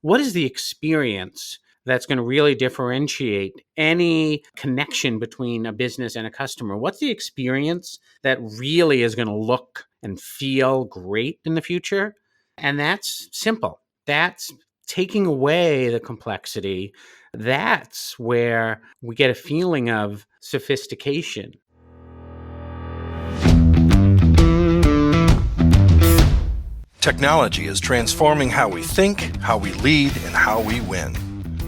what is the experience that's going to really differentiate any connection between a business and a customer? What's the experience that really is going to look and feel great in the future? And that's simple. That's taking away the complexity. That's where we get a feeling of sophistication. Technology is transforming how we think, how we lead, and how we win.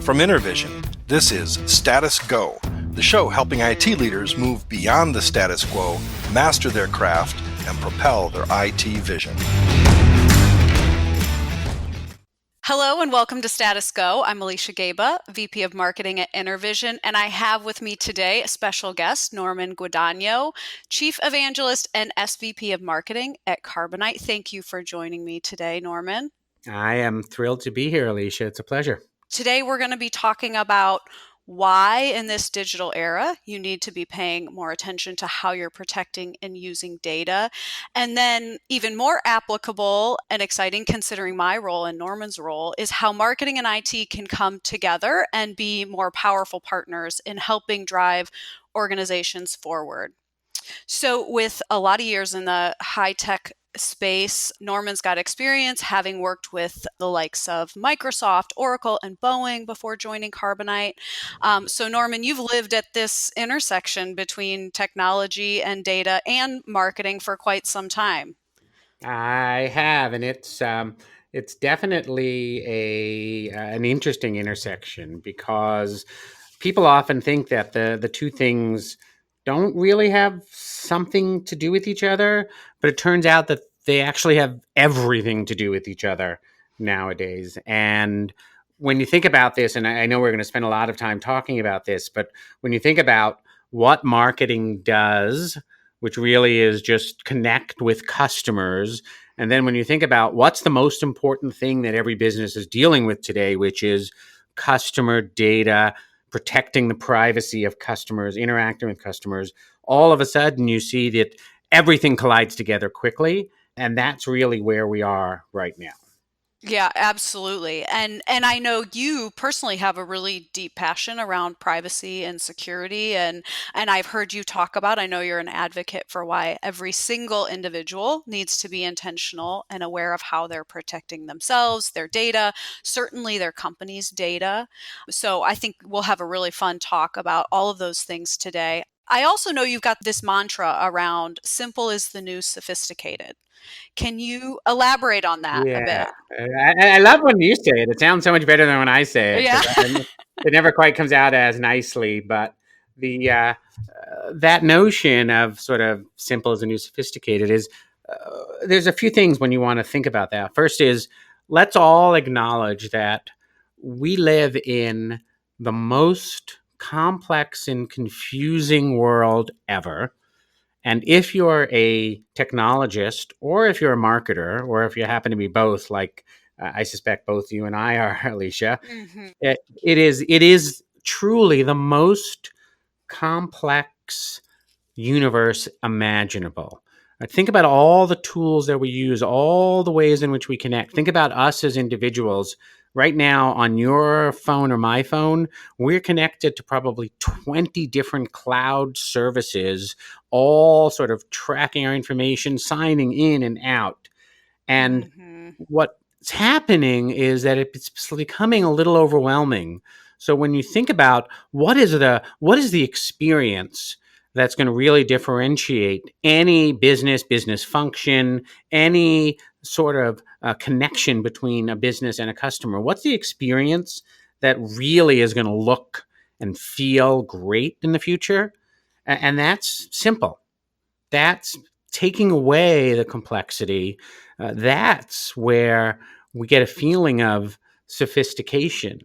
From Intervision, this is Status Go, the show helping IT leaders move beyond the status quo, master their craft, and propel their IT vision. Hello and welcome to Status Go. I'm Alicia Gaba, VP of Marketing at Intervision, and I have with me today a special guest, Norman Guadagno, Chief Evangelist and SVP of Marketing at Carbonite. Thank you for joining me today, Norman. I am thrilled to be here, Alicia. It's a pleasure. Today we're going to be talking about why in this digital era you need to be paying more attention to how you're protecting and using data. And then even more applicable and exciting, considering my role and Norman's role, is how marketing and IT can come together and be more powerful partners in helping drive organizations forward. So with a lot of years in the high-tech space, Norman's got experience having worked with the likes of Microsoft, Oracle, and Boeing before joining Carbonite. So Norman, you've lived at this intersection between technology and data and marketing for quite some time. I have, and it's definitely an interesting intersection because people often think that the two things don't really have something to do with each other, but it turns out that they actually have everything to do with each other nowadays. And when you think about this, and I know we're going to spend a lot of time talking about this, but when you think about what marketing does, which really is just connect with customers, and then when you think about what's the most important thing that every business is dealing with today, which is customer data, protecting the privacy of customers, interacting with customers, all of a sudden you see that everything collides together quickly. And that's really where we are right now. Yeah, absolutely. And I know you personally have a really deep passion around privacy and security. And I've heard you talk about, I know you're an advocate for why every single individual needs to be intentional and aware of how they're protecting themselves, their data, certainly their company's data. So I think we'll have a really fun talk about all of those things today. I also know you've got this mantra around simple is the new sophisticated. Can you elaborate on that a bit? I love when you say it. It sounds so much better than when I say it. Yeah. It never quite comes out as nicely, but the that notion of sort of simple as the new sophisticated is there's a few things when you want to think about that. First is let's all acknowledge that we live in the most complex and confusing world ever. And if you're a technologist, or if you're a marketer, or if you happen to be both, like I suspect both you and I are, Alicia, Mm-hmm. it is truly the most complex universe imaginable. Think about all the tools that we use, all the ways in which we connect. Think about us as individuals. Right now, on your phone or my phone, we're connected to probably 20 different cloud services, all sort of tracking our information, signing in and out. And what's happening is that it's becoming a little overwhelming. So when you think about what is the experience that's going to really differentiate any business function, any sort of connection between a business and a customer, what's the experience that really is going to look and feel great in the future? And that's simple. That's taking away the complexity. That's where we get a feeling of sophistication.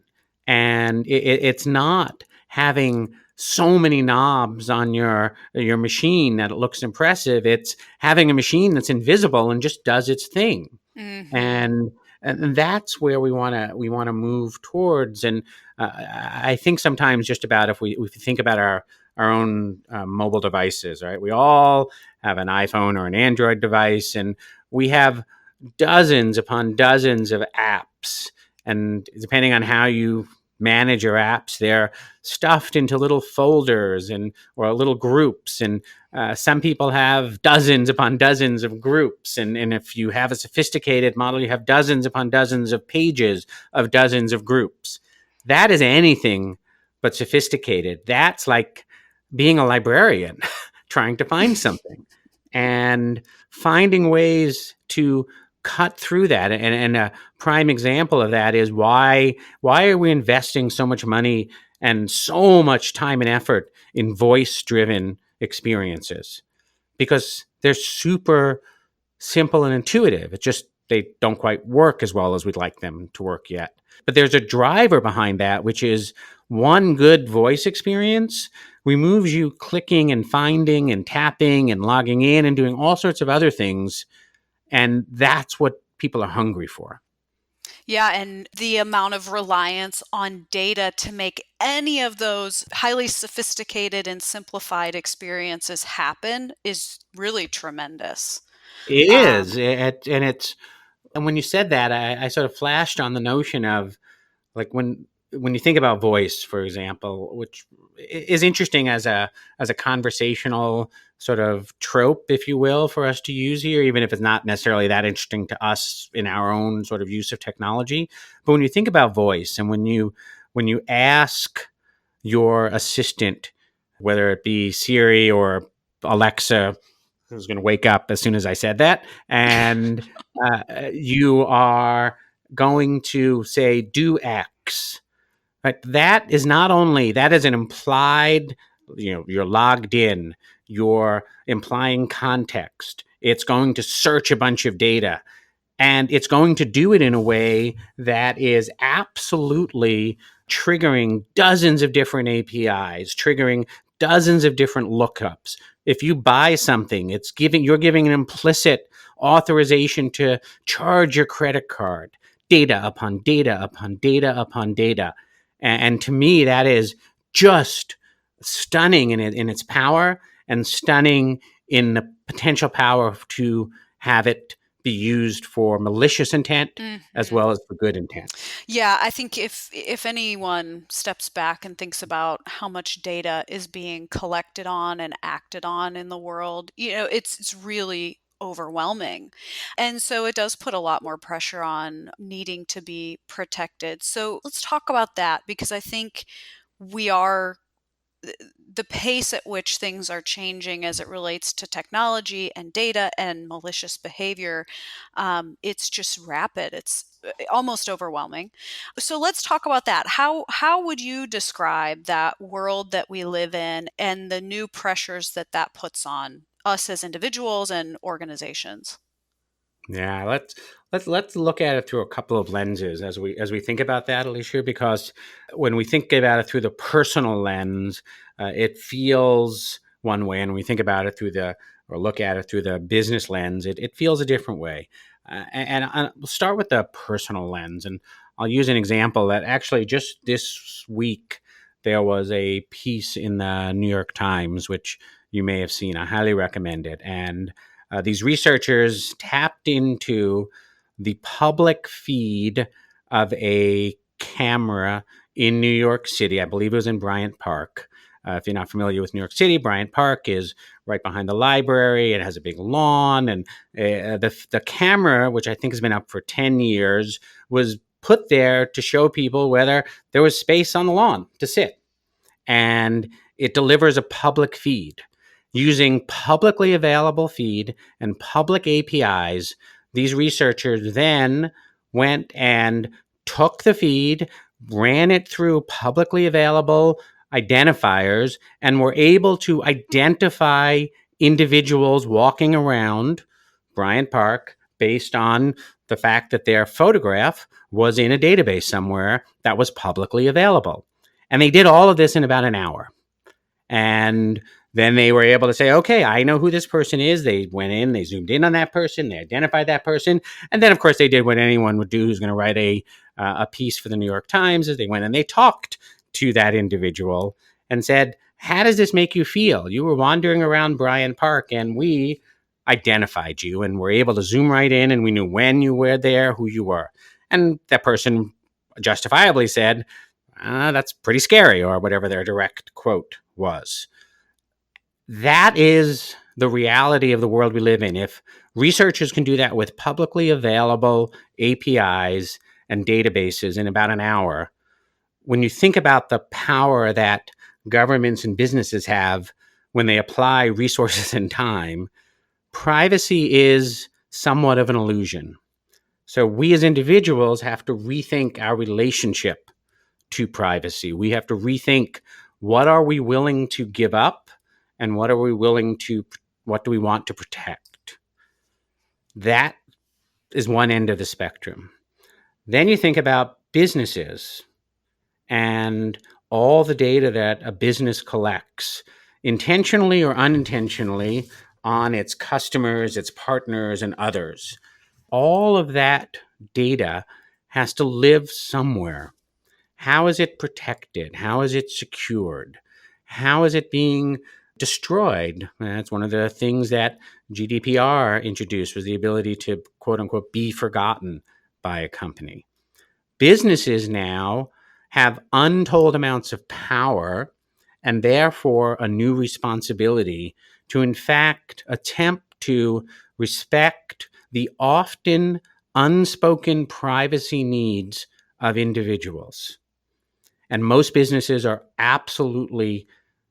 And it's not having so many knobs on your machine that it looks impressive. It's having a machine that's invisible and just does its thing. Mm-hmm. And that's where we want to move towards. And I think sometimes just about if we think about our own mobile devices, right? We all have an iPhone or an Android device, and we have dozens upon dozens of apps And depending on how you manage your apps, they're stuffed into little folders and or little groups. And some people have dozens upon dozens of groups. And if you have a sophisticated model, you have dozens upon dozens of pages of dozens of groups. That is anything but sophisticated. That's like being a librarian trying to find something and finding ways to cut through that. And a prime example of that is why are we investing so much money and so much time and effort in voice driven experiences? Because they're super simple and intuitive. It's just they don't quite work as well as we'd like them to work yet. But there's a driver behind that, which is one good voice experience removes you clicking and finding and tapping and logging in and doing all sorts of other things. And that's what people are hungry for. Yeah, and the amount of reliance on data to make any of those highly sophisticated and simplified experiences happen is really tremendous. It Um, is. And when you said that, I sort of flashed on the notion of like when you think about voice, for example, which is interesting as a conversational sort of trope, if you will, for us to use here, even if it's not necessarily that interesting to us in our own sort of use of technology. But when you think about voice, and when you ask your assistant, whether it be Siri or Alexa, who's going to wake up as soon as I said that, and you are going to say do X. Right? That is not only that is an implied, you're logged in, you're implying context. It's going to search a bunch of data, and it's going to do it in a way that is absolutely triggering dozens of different APIs, triggering dozens of different lookups. If you buy something, you're giving an implicit authorization to charge your credit card, data upon data upon data upon data. And to me, that is just stunning in its power and stunning in the potential power to have it be used for malicious intent as mhm. well as for good intent. Yeah, I think if anyone steps back and thinks about how much data is being collected on and acted on in the world, it's really overwhelming. And so it does put a lot more pressure on needing to be protected. So let's talk about that because I think we are the pace at which things are changing as it relates to technology and data and malicious behavior, it's just rapid. It's almost overwhelming. So let's talk about that. How would you describe that world that we live in and the new pressures that that puts on us as individuals and organizations? Yeah, let's look at it through a couple of lenses as we think about that, Alicia. Because when we think about it through the personal lens, it feels one way, and when we think about it through the or look at it through the business lens, it feels a different way. And we'll start with the personal lens, and I'll use an example that actually just this week there was a piece in the New York Times, which you may have seen. I highly recommend it, and these researchers tapped into the public feed of a camera in New York City. I believe it was in Bryant Park. If you're not familiar with New York City, Bryant Park is right behind the library. It has a big lawn, and the camera, which I think has been up for 10 years, was put there to show people whether there was space on the lawn to sit, and it delivers a public feed. Using publicly available feed and public APIs, these researchers then went and took the feed, ran it through publicly available identifiers, and were able to identify individuals walking around Bryant Park based on the fact that their photograph was in a database somewhere that was publicly available. And they did all of this in about an hour. And then they were able to say, okay, I know who this person is. They went in, they zoomed in on that person, they identified that person. And then, of course, they did what anyone would do who's going to write a piece for the New York Times, is they went and they talked to that individual and said, how does this make you feel? You were wandering around Bryant Park and we identified you and were able to zoom right in, and we knew when you were there, who you were. And that person justifiably said, that's pretty scary, or whatever their direct quote was. That is the reality of the world we live in. If researchers can do that with publicly available APIs and databases in about an hour, when you think about the power that governments and businesses have when they apply resources and time, privacy is somewhat of an illusion. So we as individuals have to rethink our relationship to privacy. We have to rethink, what are we willing to give up, and what do we want to protect? That is one end of the spectrum. Then you think about businesses and all the data that a business collects, intentionally or unintentionally, on its customers, its partners, and others. All of that data has to live somewhere. How is it protected? How is it secured? How is it being destroyed? That's one of the things that GDPR introduced, was the ability to, quote unquote, be forgotten by a company. Businesses now have untold amounts of power, and therefore a new responsibility to, in fact, attempt to respect the often unspoken privacy needs of individuals. And most businesses are absolutely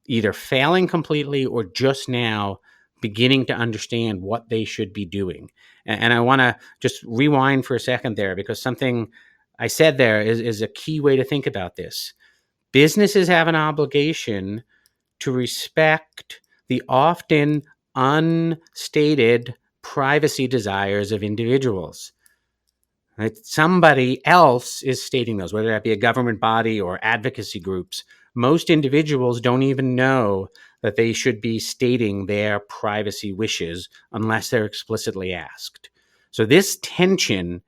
either failing completely or just now beginning to understand what they should be doing. And I want to just rewind for a second there, because something I said there is a key way to think about this. Businesses have an obligation to respect the often unstated privacy desires of individuals. Right? Somebody else is stating those, whether that be a government body or advocacy groups. Most individuals don't even know that they should be stating their privacy wishes unless they're explicitly asked. So this tension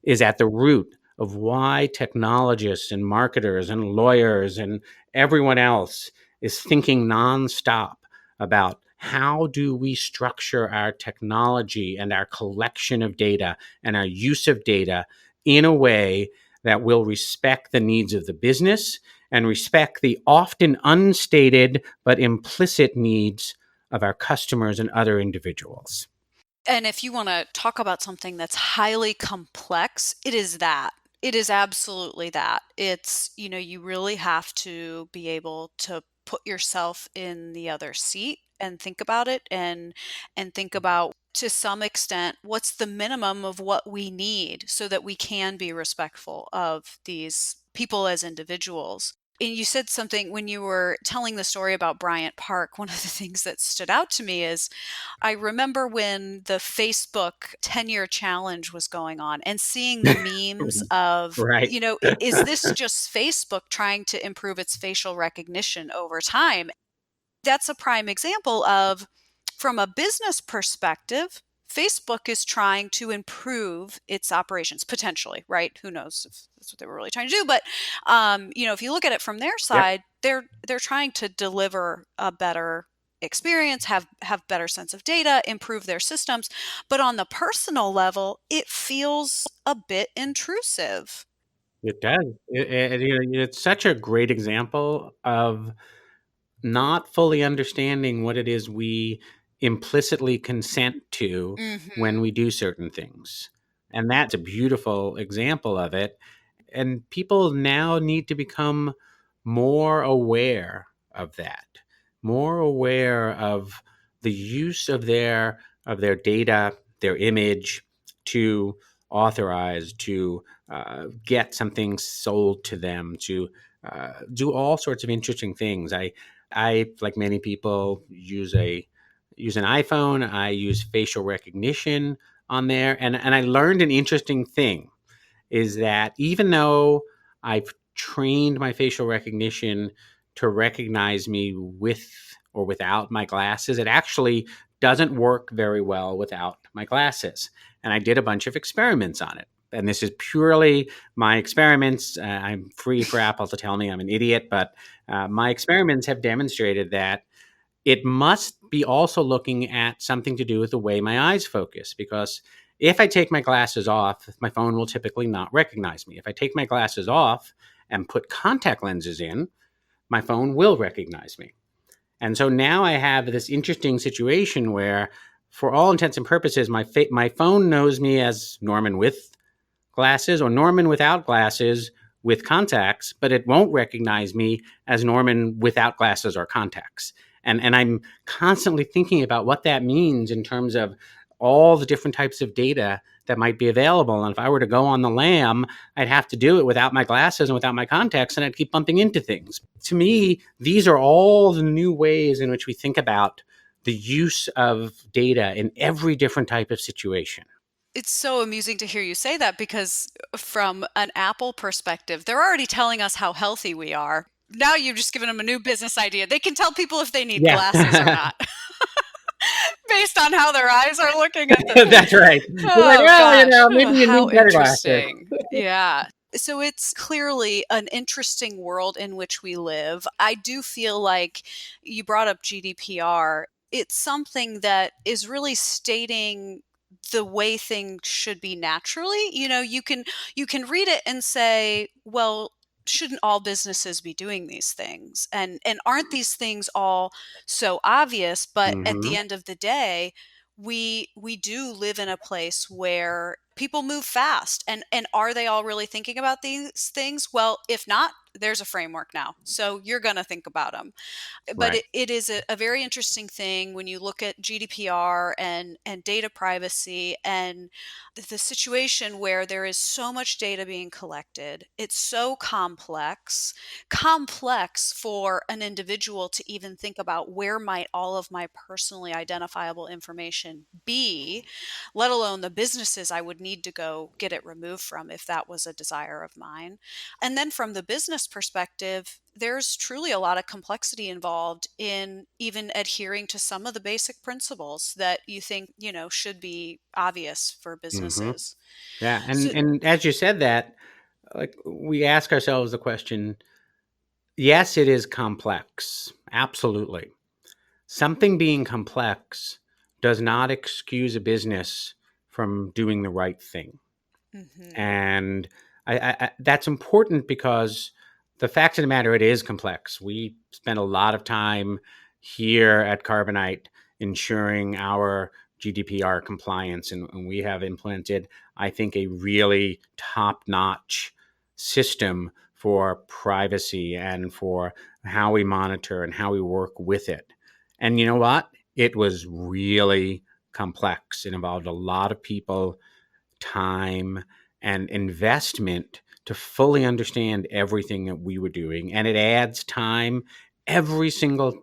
is at the root of why technologists and marketers and lawyers and everyone else is thinking nonstop about, how do we structure our technology and our collection of data and our use of data in a way that will respect the needs of the business and respect the often unstated but implicit needs of our customers and other individuals. And if you want to talk about something that's highly complex, it is that. It is absolutely that. It's, you really have to be able to put yourself in the other seat and think about it, and think about, to some extent, what's the minimum of what we need so that we can be respectful of these people as individuals. And you said something when you were telling the story about Bryant Park. One of the things that stood out to me is, I remember when the Facebook 10-year challenge was going on, and seeing the memes of, Right. is this just Facebook trying to improve its facial recognition over time? That's a prime example of, from a business perspective, Facebook is trying to improve its operations, potentially, right? Who knows if that's what they were really trying to do? But if you look at it from their Yep. side, they're trying to deliver a better experience, have better sense of data, improve their systems. But on the personal level, it feels a bit intrusive. It does. It's such a great example of not fully understanding what it is we implicitly consent to when Hmm. we do certain things. And that's a beautiful example of it. And people now need to become more aware of that, more aware of the use of their data, their image, to authorize, to get something sold to them, to do all sorts of interesting things. I, like many people, use an iPhone. I use facial recognition on there, and I learned an interesting thing, is that even though I've trained my facial recognition to recognize me with or without my glasses, it actually doesn't work very well without my glasses. And I did a bunch of experiments on it. And this is purely my experiments. I'm free for Apple to tell me I'm an idiot, but my experiments have demonstrated that it must be also looking at something to do with the way my eyes focus, because If I take my glasses off, my phone will typically not recognize me. If I take my glasses off and put contact lenses in, my phone will recognize me. And so now I have this interesting situation where, for all intents and purposes, my phone knows me as Norman with glasses or Norman without glasses with contacts, but it won't recognize me as Norman without glasses or contacts. And I'm constantly thinking about what that means in terms of all the different types of data that might be available. And if I were to go on the lam, I'd have to do it without my glasses and without my contacts, and I'd keep bumping into things. To me, these are all the new ways in which we think about the use of data in every different type of situation. It's so amusing to hear you say that because from an Apple perspective, they're already telling us how healthy we are. Now you've just given them a new business idea. They can tell people if they need Yeah. glasses or not based on how their eyes are looking at the thing. That's right. You're like, Oh well, gosh, maybe you how need better glasses. interesting. Yeah. So it's clearly an interesting world in which we live. I do feel like you brought up GDPR. It's something that is really stating the way things should be naturally. You can read it and say, well, shouldn't all businesses be doing these things? And aren't these things all so obvious? But at the Hmm. end of the day, we do live in a place where people move fast, and are they all really thinking about these things? Well, if not, there's a framework now, so you're going to think about them. But Right. it is a very interesting thing when you look at GDPR and data privacy and the situation where there is so much data being collected. It's so complex for an individual to even think about where might all of my personally identifiable information be, let alone the businesses I would need to go get it removed from if that was a desire of mine. And then from the business perspective, there's truly a lot of complexity involved in even adhering to some of the basic principles that you think, should be obvious for Hmm. businesses. Yeah. So, And as you said that, like, we ask ourselves the question, yes, it is complex. Absolutely. Something being complex does not excuse a business from doing the right thing. mhm. And that's important because the fact of the matter, it is complex. We spend a lot of time here at Carbonite ensuring our GDPR compliance, and we have implemented, I think, a really top-notch system for privacy and for how we monitor and how we work with it. And you know what? It was really complex. It involved a lot of people, time, and investment to fully understand everything that we were doing, and it adds time. Every single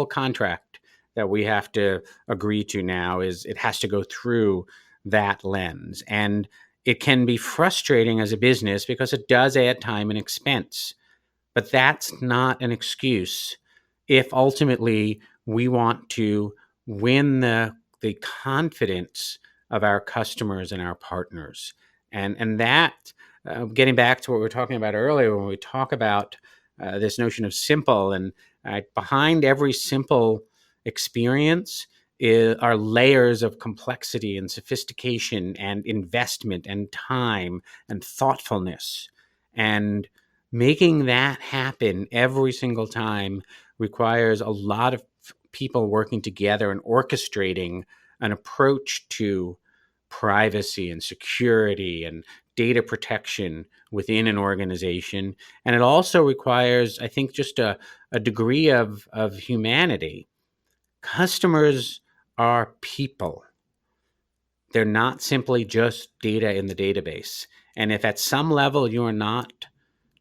contract that we have to agree to now, is it has to go through that lens, and it can be frustrating as a business because it does add time and expense. But that's not an excuse if ultimately we want to win the confidence of our customers and our partners. And that, getting back to what we were talking about earlier, when we talk about this notion of simple, and behind every simple experience are layers of complexity and sophistication and investment and time and thoughtfulness. And making that happen every single time requires a lot of people working together and orchestrating an approach to privacy and security and data protection within an organization. And it also requires, I think, just a degree of humanity. Customers are people. They're not simply just data in the database. And if at some level you're not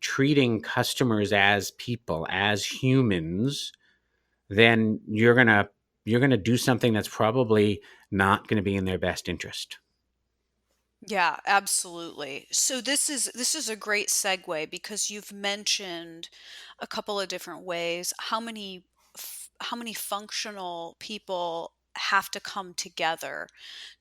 treating customers as people, as humans, then you're gonna do something that's probably not going to be in their best interest. Yeah, absolutely. So this is a great segue because you've mentioned a couple of different ways how many functional people have to come together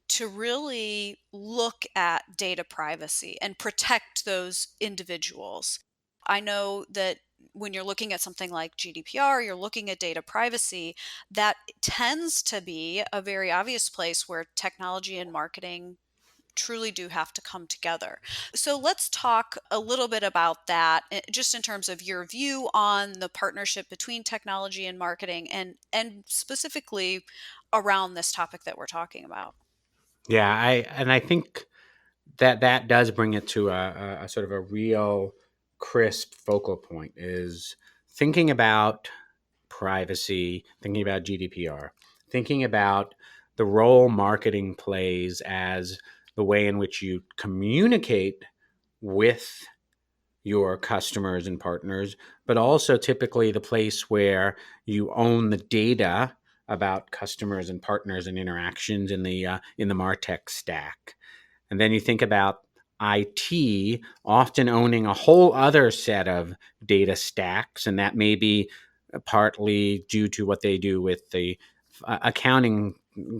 to really look at data privacy and protect those individuals. I know that when you're looking at something like GDPR, you're looking at data privacy, that tends to be a very obvious place where technology and marketing truly do have to come together. So let's talk a little bit about that, just in terms of your view on the partnership between technology and marketing, and specifically around this topic that we're talking about. Yeah, I think that does bring it to a sort of a real crisp focal point, is thinking about privacy, thinking about GDPR, thinking about the role marketing plays as the way in which you communicate with your customers and partners, but also typically the place where you own the data about customers and partners and interactions in the Martech stack. And then you think about IT often owning a whole other set of data stacks, and that may be partly due to what they do with the accounting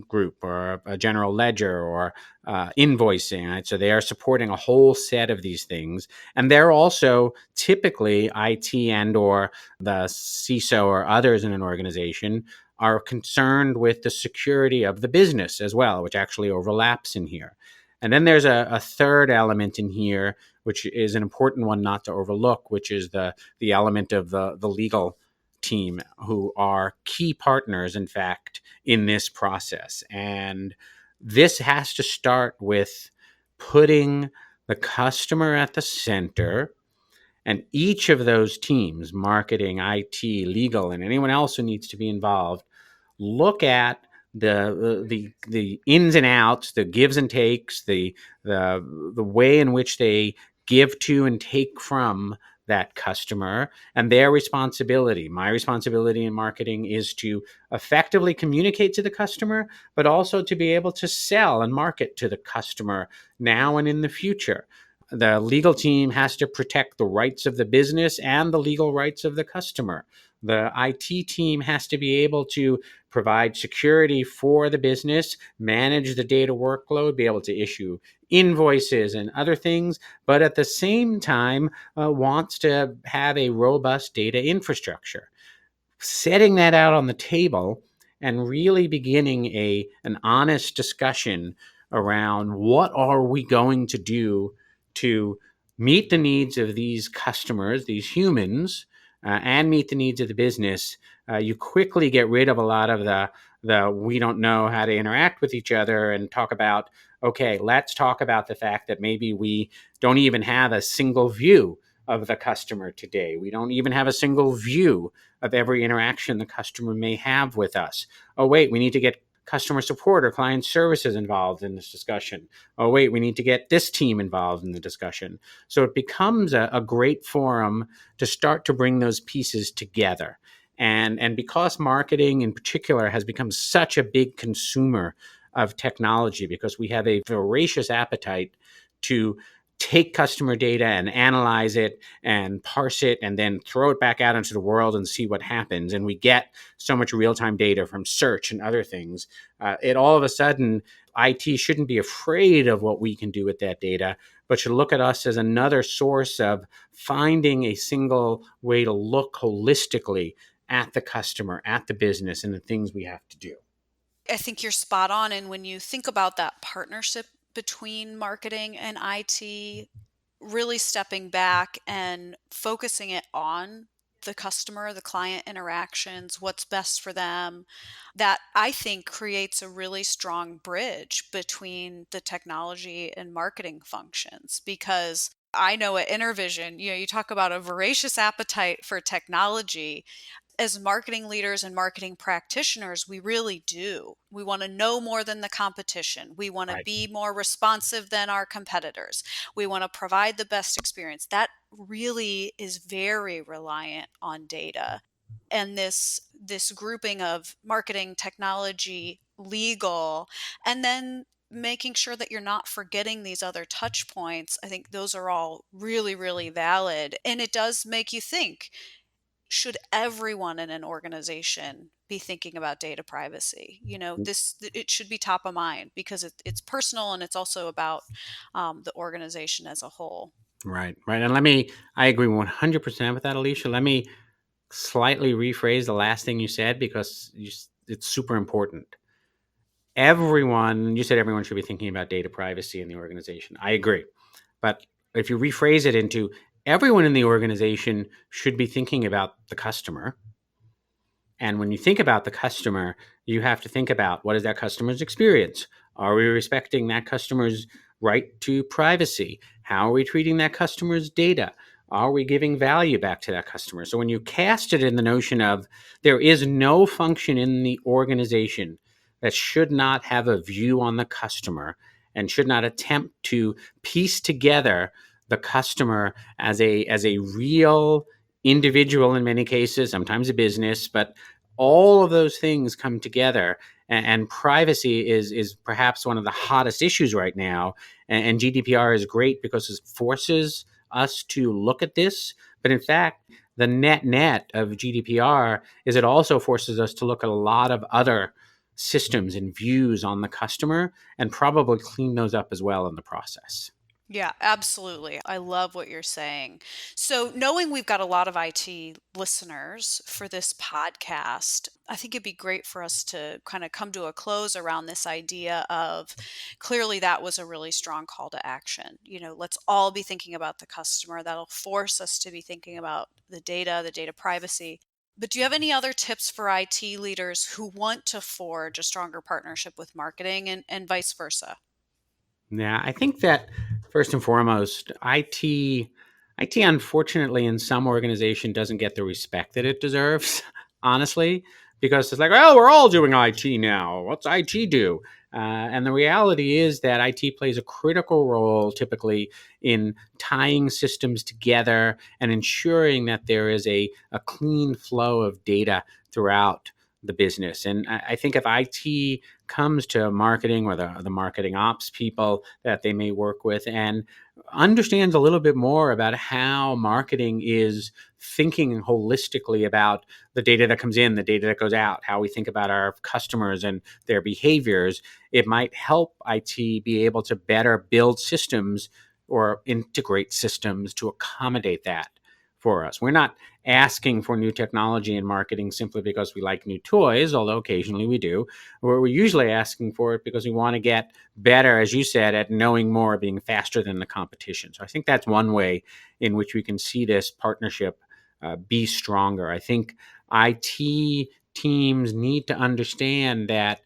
group or a general ledger or invoicing. Right? So they are supporting a whole set of these things, and they're also typically IT and or the CISO or others in an organization are concerned with the security of the business as well, which actually overlaps in here. And then there's a third element in here, which is an important one not to overlook, which is the element of the legal team, who are key partners, in fact, in this process. And this has to start with putting the customer at the center, and each of those teams, marketing, IT, legal, and anyone else who needs to be involved, look at the ins and outs, the gives and takes, the way in which they give to and take from that customer, and their responsibility. My responsibility in marketing is to effectively communicate to the customer, but also to be able to sell and market to the customer now and in the future. The legal team has to protect the rights of the business and the legal rights of the customer. The IT team has to be able to provide security for the business, manage the data workload, be able to issue invoices and other things, but at the same time wants to have a robust data infrastructure. Setting that out on the table and really beginning an honest discussion around what are we going to do to meet the needs of these customers, these humans, and meet the needs of the business. You quickly get rid of a lot of the we don't know how to interact with each other, and talk about, okay, let's talk about the fact that maybe we don't even have a single view of the customer today. We don't even have a single view of every interaction the customer may have with us. Oh, wait, we need to get customer support or client services involved in this discussion. Oh, wait, we need to get this team involved in the discussion. So it becomes a great forum to start to bring those pieces together. And because marketing in particular has become such a big consumer of technology, because we have a voracious appetite to take customer data and analyze it and parse it and then throw it back out into the world and see what happens. And we get so much real-time data from search and other things. It all of a sudden, IT shouldn't be afraid of what we can do with that data, but should look at us as another source of finding a single way to look holistically at the customer, at the business, and the things we have to do. I think you're spot on. And when you think about that partnership between marketing and IT, really stepping back and focusing it on the customer, the client interactions, what's best for them, that I think creates a really strong bridge between the technology and marketing functions. Because I know at Intervision, you talk about a voracious appetite for technology. As marketing leaders and marketing practitioners, we really do. We want to know more than the competition. We want to Right. be more responsive than our competitors. We want to provide the best experience. That really is very reliant on data. And this grouping of marketing, technology, legal, and then making sure that you're not forgetting these other touch points, I think those are all really, really valid. And it does make you think, should everyone in an organization be thinking about data privacy? It should be top of mind, because it's personal, and it's also about the organization as a whole. Right, right. And I agree 100% with that, Alicia. Let me slightly rephrase the last thing you said because it's super important. You said everyone should be thinking about data privacy in the organization. I agree. But if you rephrase it into everyone in the organization should be thinking about the customer, and when you think about the customer, you have to think about what is that customer's experience? Are we respecting that customer's right to privacy? How are we treating that customer's data? Are we giving value back to that customer? So when you cast it in the notion of there is no function in the organization that should not have a view on the customer and should not attempt to piece together the customer as a real individual in many cases, sometimes a business, but all of those things come together, and privacy is perhaps one of the hottest issues right now, and GDPR is great because it forces us to look at this. But in fact, the net of GDPR is it also forces us to look at a lot of other systems and views on the customer and probably clean those up as well in the process. Yeah, absolutely. I love what you're saying. So, knowing we've got a lot of IT listeners for this podcast, I think it'd be great for us to kind of come to a close around this idea of clearly that was a really strong call to action. Let's all be thinking about the customer. That'll force us to be thinking about the data privacy. But do you have any other tips for IT leaders who want to forge a stronger partnership with marketing and vice versa? Yeah, I think that first and foremost, IT unfortunately in some organization doesn't get the respect that it deserves, honestly, because it's like, oh, we're all doing IT now. What's IT do? And the reality is that IT plays a critical role typically in tying systems together and ensuring that there is a clean flow of data throughout the business. And I think if IT comes to marketing or the marketing ops people that they may work with and understands a little bit more about how marketing is thinking holistically about the data that comes in, the data that goes out, how we think about our customers and their behaviors, it might help IT be able to better build systems or integrate systems to accommodate that for us. We're not asking for new technology in marketing simply because we like new toys, although occasionally we do. We're usually asking for it because we want to get better, as you said, at knowing more, being faster than the competition. So I think that's one way in which we can see this partnership be stronger. I think IT teams need to understand that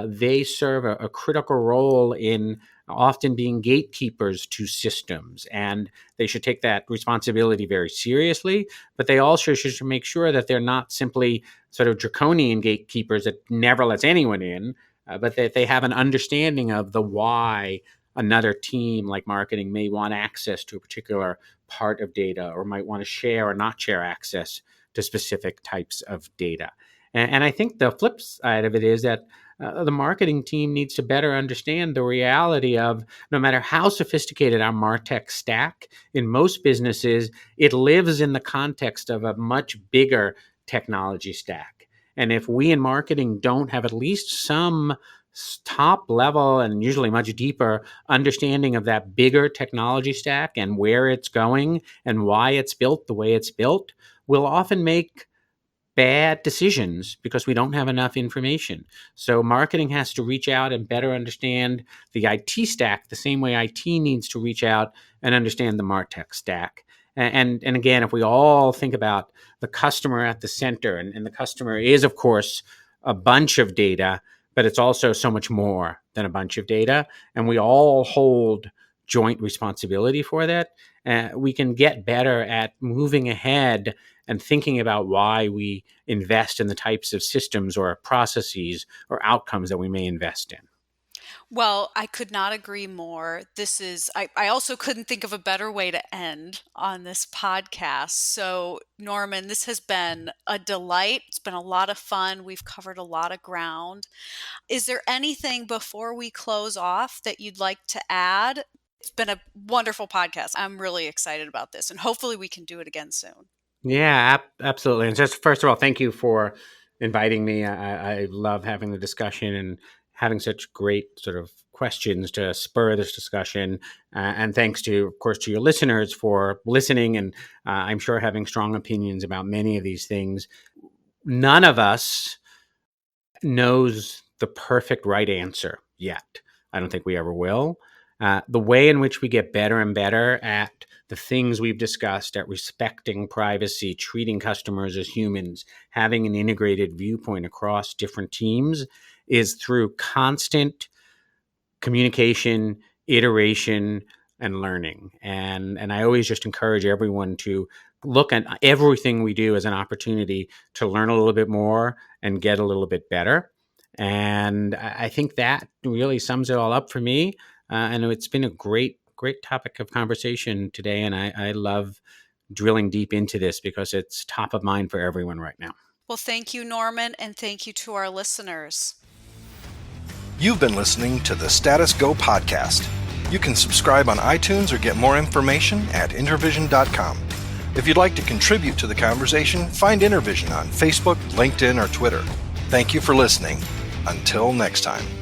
they serve a critical role in often being gatekeepers to systems, and they should take that responsibility very seriously. But they also should make sure that they're not simply sort of draconian gatekeepers that never lets anyone in, but that they have an understanding of the why another team like marketing may want access to a particular part of data or might want to share or not share access to specific types of data. And I think the flip side of it is that the marketing team needs to better understand the reality of no matter how sophisticated our MarTech stack, in most businesses, it lives in the context of a much bigger technology stack. And if we in marketing don't have at least some top level and usually much deeper understanding of that bigger technology stack and where it's going and why it's built the way it's built, we'll often make bad decisions because we don't have enough information. So marketing has to reach out and better understand the IT stack the same way IT needs to reach out and understand the MarTech stack. And again, if we all think about the customer at the center, and the customer is, of course, a bunch of data, but it's also so much more than a bunch of data, and we all hold joint responsibility for that, we can get better at moving ahead and thinking about why we invest in the types of systems or processes or outcomes that we may invest in. Well, I could not agree more. I also couldn't think of a better way to end on this podcast. So, Norman, this has been a delight. It's been a lot of fun. We've covered a lot of ground. Is there anything before we close off that you'd like to add? It's been a wonderful podcast. I'm really excited about this, and hopefully, we can do it again soon. Yeah, absolutely. And just first of all, thank you for inviting me. I love having the discussion and having such great sort of questions to spur this discussion. And thanks to, of course, to your listeners for listening and I'm sure having strong opinions about many of these things. None of us knows the perfect right answer yet. I don't think we ever will. The way in which we get better and better at the things we've discussed, at respecting privacy, treating customers as humans, having an integrated viewpoint across different teams, is through constant communication, iteration, and learning. And I always just encourage everyone to look at everything we do as an opportunity to learn a little bit more and get a little bit better. And I think that really sums it all up for me. And it's been a great topic of conversation today. And I love drilling deep into this because it's top of mind for everyone right now. Well, thank you, Norman, and thank you to our listeners. You've been listening to the Status Go podcast. You can subscribe on iTunes or get more information at intervision.com. If you'd like to contribute to the conversation, find Intervision on Facebook, LinkedIn, or Twitter. Thank you for listening. Until next time.